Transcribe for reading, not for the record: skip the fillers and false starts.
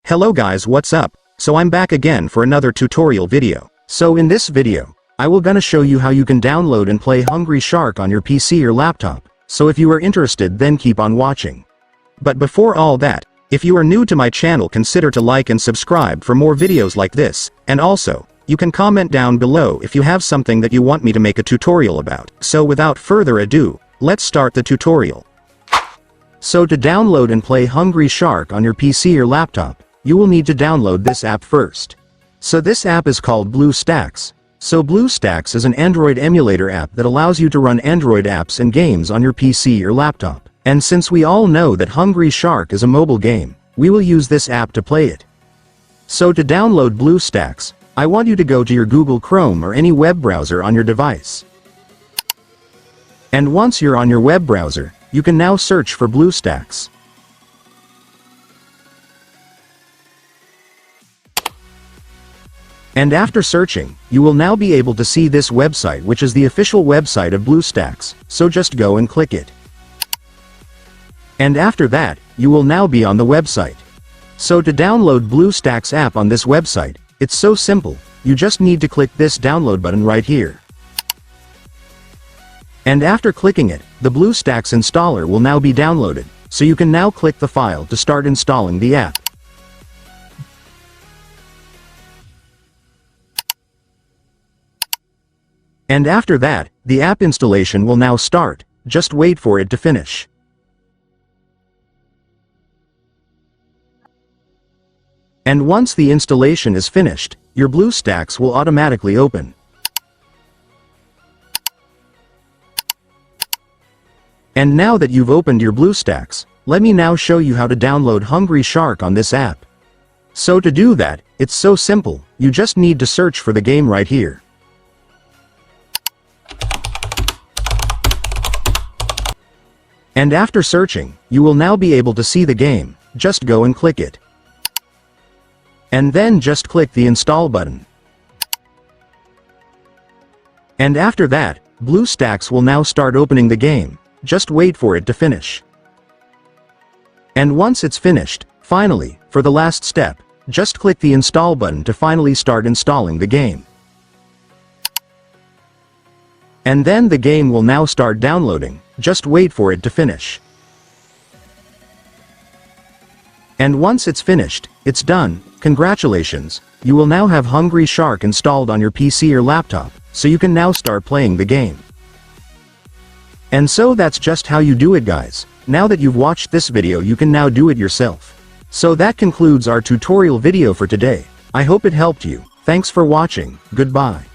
Hello guys, what's up? So I'm back again for another tutorial video. So in this video, I will gonna show you how you can download and play Hungry Shark on your PC or laptop. So if you are interested, then keep on watching. But before all that, if you are new to my channel, consider to like and subscribe for more videos like this, and also, you can comment down below if you have something that you want me to make a tutorial about. So without further ado, let's start the tutorial. So to download and play Hungry Shark on your PC or laptop, you will need to download this app first. So this app is called Bluestacks. So Bluestacks is an Android emulator app that allows you to run Android apps and games on your PC or laptop. And since we all know that Hungry Shark is a mobile game, we will use this app to play it. So to download Bluestacks, I want you to go to your Google Chrome or any web browser on your device. And once you're on your web browser, you can now search for Bluestacks. And after searching, you will now be able to see this website, which is the official website of Bluestacks, so just go and click it. And after that, you will now be on the website. So to download Bluestacks app on this website, it's so simple, you just need to click this download button right here. And after clicking it, the Bluestacks installer will now be downloaded, so you can now click the file to start installing the app. And after that, the app installation will now start, just wait for it to finish. And once the installation is finished, your Bluestacks will automatically open. And now that you've opened your Bluestacks, let me now show you how to download Hungry Shark on this app. So to do that, it's so simple, you just need to search for the game right here. And after searching, you will now be able to see the game, just go and click it. And then just click the install button. And after that, Bluestacks will now start opening the game, just wait for it to finish. And once it's finished, finally, for the last step, just click the install button to finally start installing the game. And then the game will now start downloading, just wait for it to finish. And once it's finished, it's done, congratulations, you will now have Hungry Shark installed on your PC or laptop, so you can now start playing the game. And so that's just how you do it, guys. Now that you've watched this video, you can now do it yourself. So that concludes our tutorial video for today. I hope it helped you. Thanks for watching, goodbye.